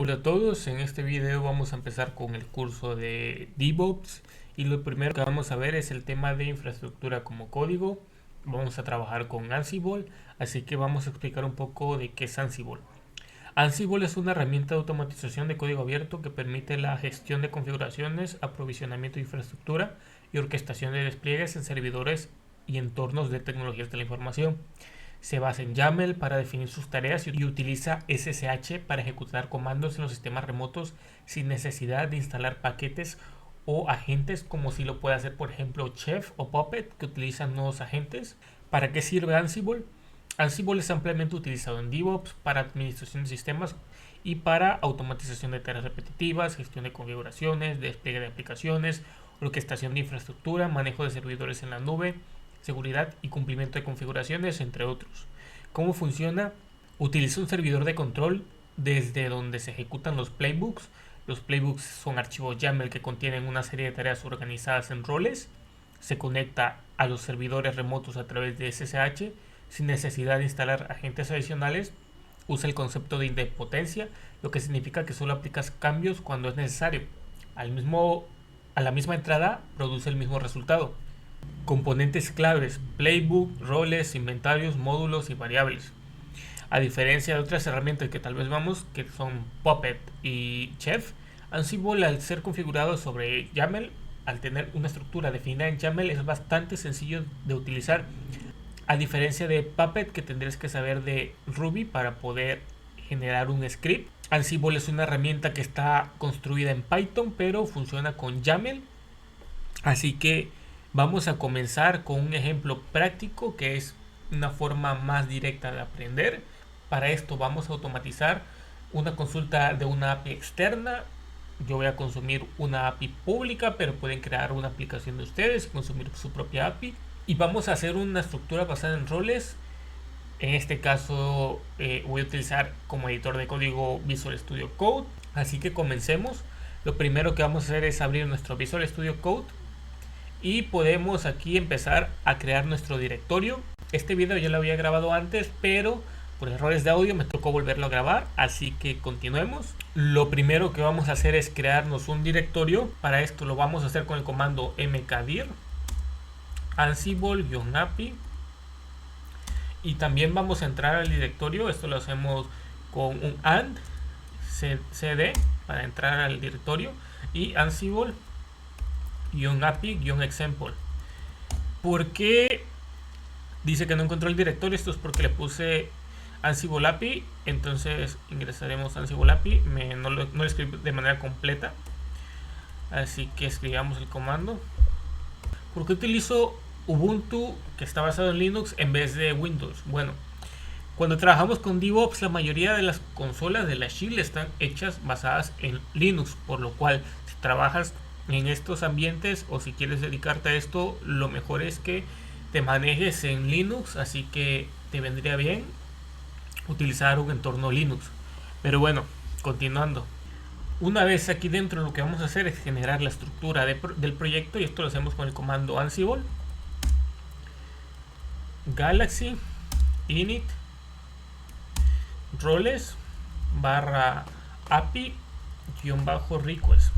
Hola a todos, en este video vamos a empezar con el curso de DevOps y lo primero que vamos a ver es el tema de infraestructura como código. Vamos a trabajar con Ansible, así que vamos a explicar un poco de qué es Ansible. Ansible es una herramienta de automatización de código abierto que permite la gestión de configuraciones, aprovisionamiento de infraestructura y orquestación de despliegues en servidores y entornos de tecnologías de la información. Se basa en YAML para definir sus tareas y utiliza SSH para ejecutar comandos en los sistemas remotos sin necesidad de instalar paquetes o agentes como si lo puede hacer por ejemplo Chef o Puppet, que utilizan nuevos agentes. ¿Para qué sirve Ansible? Ansible es ampliamente utilizado en DevOps para administración de sistemas y para automatización de tareas repetitivas, gestión de configuraciones, despliegue de aplicaciones, orquestación de infraestructura, manejo de servidores en la nube, seguridad y cumplimiento de configuraciones, entre otros. ¿Cómo funciona? Utiliza un servidor de control desde donde se ejecutan los playbooks. Los playbooks son archivos YAML que contienen una serie de tareas organizadas en roles. Se conecta a los servidores remotos a través de SSH sin necesidad de instalar agentes adicionales. Usa el concepto de idempotencia, lo que significa que solo aplicas cambios cuando es necesario. A la misma entrada produce el mismo resultado. Componentes claves: playbook, roles, inventarios, módulos y variables. A diferencia de otras herramientas que tal vez vamos, que son Puppet y Chef, Ansible, al ser configurado sobre YAML, al tener una estructura definida en YAML, es bastante sencillo de utilizar. A diferencia de Puppet, que tendrías que saber de Ruby para poder generar un script. Ansible es una herramienta que está construida en Python, pero funciona con YAML. Así que vamos a comenzar con un ejemplo práctico que es una forma más directa de aprender. Para esto vamos a automatizar una consulta de una API externa. Yo voy a consumir una API pública, pero pueden crear una aplicación de ustedes y consumir su propia API. Y vamos a hacer una estructura basada en roles. En este caso voy a utilizar como editor de código Visual Studio Code. Así que comencemos. Lo primero que vamos a hacer es abrir nuestro Visual Studio Code. Y podemos aquí empezar a crear nuestro directorio. Este video ya lo había grabado antes, pero por errores de audio me tocó volverlo a grabar, así que continuemos. Lo primero que vamos a hacer es crearnos un directorio. Para esto lo vamos a hacer con el comando mkdir ansible-api, y también vamos a entrar al directorio. Esto lo hacemos con un and cd para entrar al directorio y ansible -api-example. ¿Por qué dice que no encontró el directorio? Esto es porque le puse Ansible API. Entonces ingresaremos Ansible API. No lo escribí de manera completa, así que escribamos el comando. ¿Por qué utilizo Ubuntu, que está basado en Linux, en vez de Windows? Bueno, cuando trabajamos con DevOps, la mayoría de las consolas de la Shield están hechas basadas en Linux, por lo cual si trabajas en estos ambientes o si quieres dedicarte a esto, lo mejor es que te manejes en Linux, así que te vendría bien utilizar un entorno Linux. Pero bueno, continuando. Una vez aquí dentro, lo que vamos a hacer es generar la estructura del proyecto, y esto lo hacemos con el comando ansible galaxy init roles barra api -request.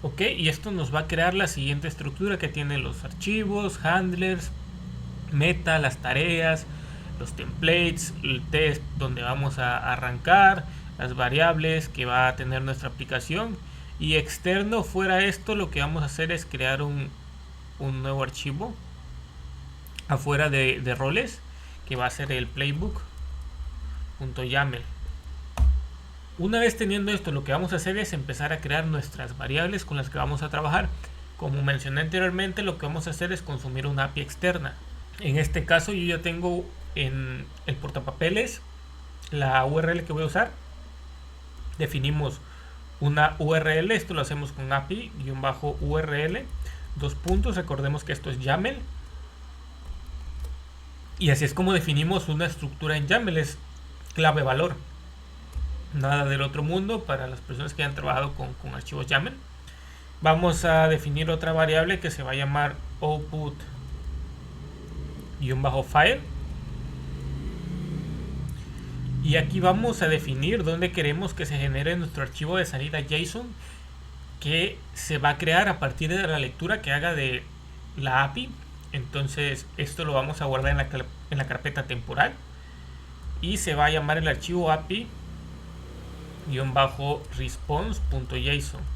Ok, y esto nos va a crear la siguiente estructura, que tiene los archivos, handlers, meta, las tareas, los templates, el test donde vamos a arrancar, las variables que va a tener nuestra aplicación. Y externo, fuera esto, lo que vamos a hacer es crear un nuevo archivo afuera de roles, que va a ser el playbook.yaml. Una vez teniendo esto, lo que vamos a hacer es empezar a crear nuestras variables con las que vamos a trabajar. Como mencioné anteriormente, lo que vamos a hacer es consumir una API externa. En este caso yo ya tengo en el portapapeles la URL que voy a usar. Definimos una URL, esto lo hacemos con API-URL, dos puntos, recordemos que esto es YAML. Y así es como definimos una estructura en YAML, es clave valor. Nada del otro mundo para las personas que han trabajado con archivos YAML. Vamos a definir otra variable que se va a llamar output-file. Y aquí vamos a definir dónde queremos que se genere nuestro archivo de salida JSON, que se va a crear a partir de la lectura que haga de la API. Entonces esto lo vamos a guardar en la carpeta temporal y se va a llamar el archivo API-response.json.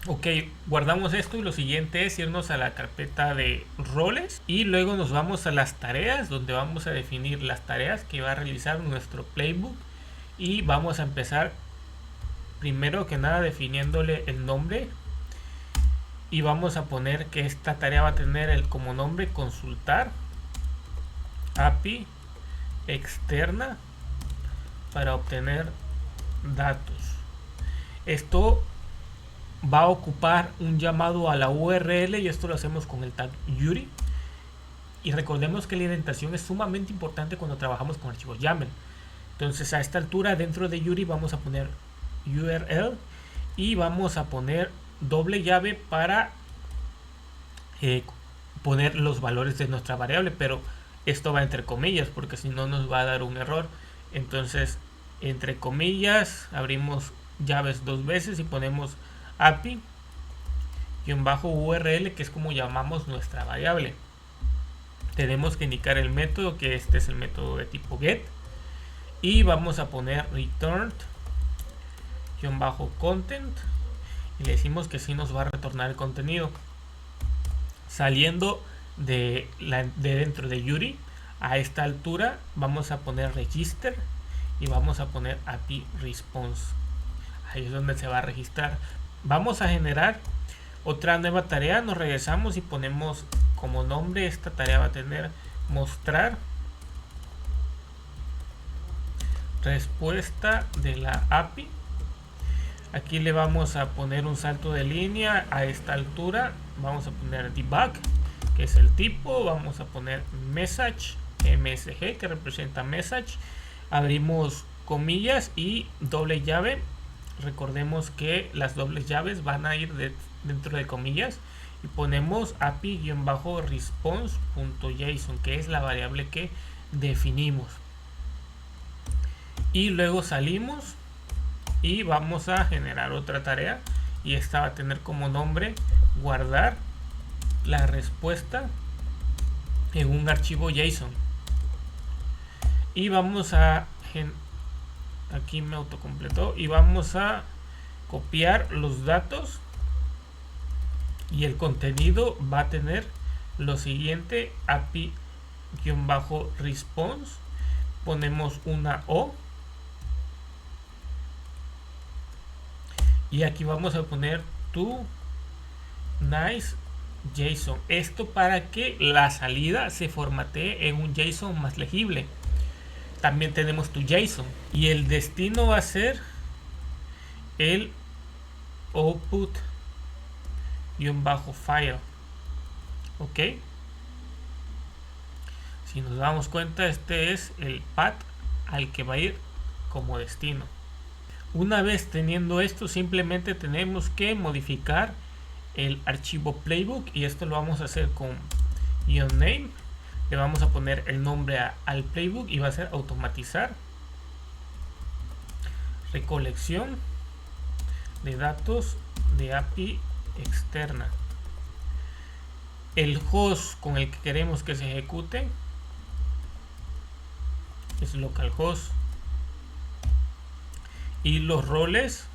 Ok, guardamos esto y lo siguiente es irnos a la carpeta de roles y luego nos vamos a las tareas, donde vamos a definir las tareas que va a realizar nuestro playbook. Y vamos a empezar primero que nada definiéndole el nombre, y vamos a poner que esta tarea va a tener como nombre consultar API externa para obtener datos. Esto va a ocupar un llamado a la URL y esto lo hacemos con el tag URI. Y recordemos que la indentación es sumamente importante cuando trabajamos con archivos YAML. Entonces a esta altura dentro de URI vamos a poner URL y vamos a poner doble llave para poner los valores de nuestra variable, pero esto va entre comillas porque si no nos va a dar un error. Entonces entre comillas abrimos llaves dos veces y ponemos API-URL, que es como llamamos nuestra variable. Tenemos que indicar el método, que este es el método de tipo get, y vamos a poner return-content y le decimos que sí nos va a retornar el contenido. Saliendo de dentro de URI, a esta altura vamos a poner register y vamos a poner API response. Ahí es donde se va a registrar. Vamos a generar otra nueva tarea, nos regresamos y ponemos como nombre, esta tarea va a tener mostrar respuesta de la API. Aquí le vamos a poner un salto de línea a esta altura, vamos a poner debug, que es el tipo, vamos a poner message, MSG, que representa message, abrimos comillas y doble llave. Recordemos que las dobles llaves van a ir dentro de comillas y ponemos API-response.json, que es la variable que definimos. Y luego salimos y vamos a generar otra tarea y esta va a tener como nombre guardar la respuesta en un archivo JSON. Y vamos a aquí me autocompletó y vamos a copiar los datos y el contenido va a tener lo siguiente: API-response, ponemos una O y aquí vamos a poner to nice JSON, esto para que la salida se formatee en un JSON más legible. También tenemos tu JSON y el destino va a ser el output-file. Ok, si nos damos cuenta, este es el path al que va a ir como destino. Una vez teniendo esto, simplemente tenemos que modificar el archivo playbook y esto lo vamos a hacer con name. Le vamos a poner el nombre al playbook y va a ser automatizar recolección de datos de API externa. El host con el que queremos que se ejecute es localhost y los roles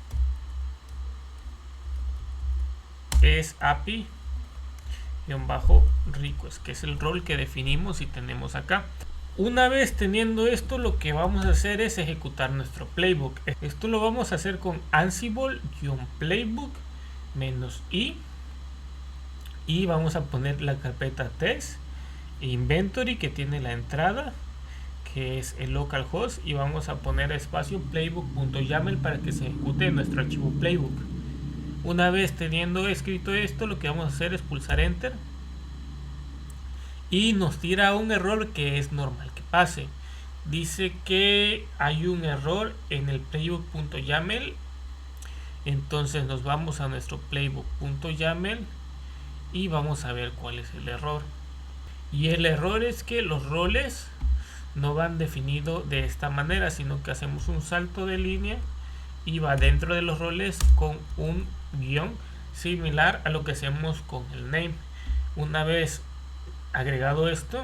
es API-request, que es el rol que definimos y tenemos acá. Una vez teniendo esto, lo que vamos a hacer es ejecutar nuestro playbook. Esto lo vamos a hacer con Ansible-playbook-i y vamos a poner la carpeta test inventory que tiene la entrada, que es el localhost, y vamos a poner espacio playbook.yaml para que se ejecute nuestro archivo playbook. Una vez teniendo escrito esto, lo que vamos a hacer es pulsar enter y nos tira un error que es normal que pase. Dice que hay un error en el playbook.yaml. Entonces nos vamos a nuestro playbook.yaml y vamos a ver cuál es el error. Y el error es que los roles no van definido de esta manera, sino que hacemos un salto de línea y va dentro de los roles con un guión similar a lo que hacemos con el name. Una vez agregado esto,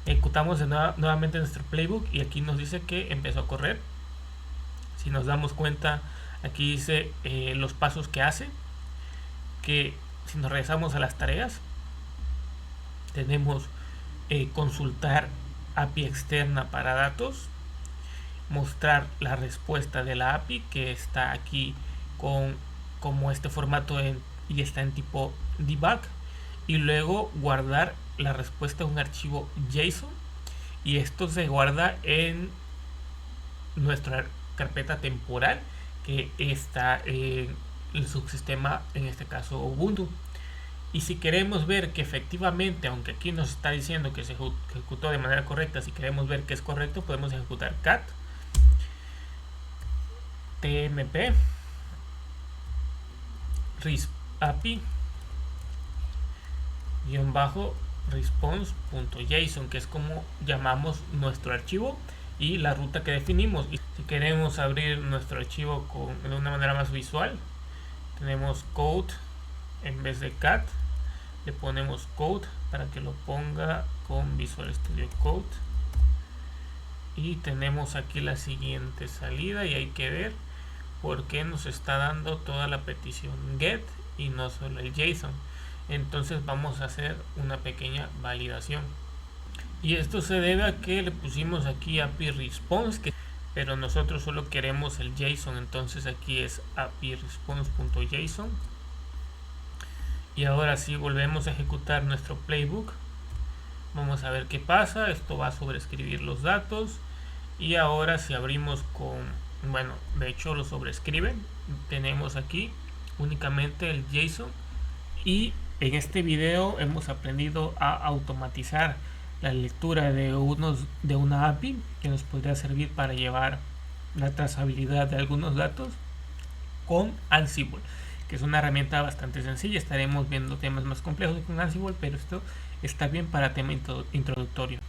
ejecutamos nuevamente nuestro playbook y aquí nos dice que empezó a correr. Si nos damos cuenta, aquí dice los pasos que hace, que si nos regresamos a las tareas, tenemos consultar API externa para datos, mostrar la respuesta de la API que está aquí como este formato y está en tipo debug, y luego guardar la respuesta en un archivo JSON, y esto se guarda en nuestra carpeta temporal que está en el subsistema, en este caso Ubuntu. Y si queremos ver que efectivamente, aunque aquí nos está diciendo que se ejecutó de manera correcta, si queremos ver que es correcto, podemos ejecutar cat tmp resp_api response.json, que es como llamamos nuestro archivo y la ruta que definimos. Y si queremos abrir nuestro archivo de una manera más visual, tenemos code en vez de cat, le ponemos code para que lo ponga con Visual Studio Code, y tenemos aquí la siguiente salida, y hay que ver por qué nos está dando toda la petición get y no solo el JSON. Entonces vamos a hacer una pequeña validación, y esto se debe a que le pusimos aquí API response, pero nosotros solo queremos el JSON. Entonces aquí es API response.json, y ahora sí volvemos a ejecutar nuestro playbook. Vamos a ver qué pasa. Esto va a sobreescribir los datos, y ahora si abrimos bueno, de hecho lo sobrescribe. Tenemos aquí únicamente el JSON, y en este video hemos aprendido a automatizar la lectura de una API que nos podría servir para llevar la trazabilidad de algunos datos con Ansible, que es una herramienta bastante sencilla. Estaremos viendo temas más complejos con Ansible, pero esto está bien para tema introductorio.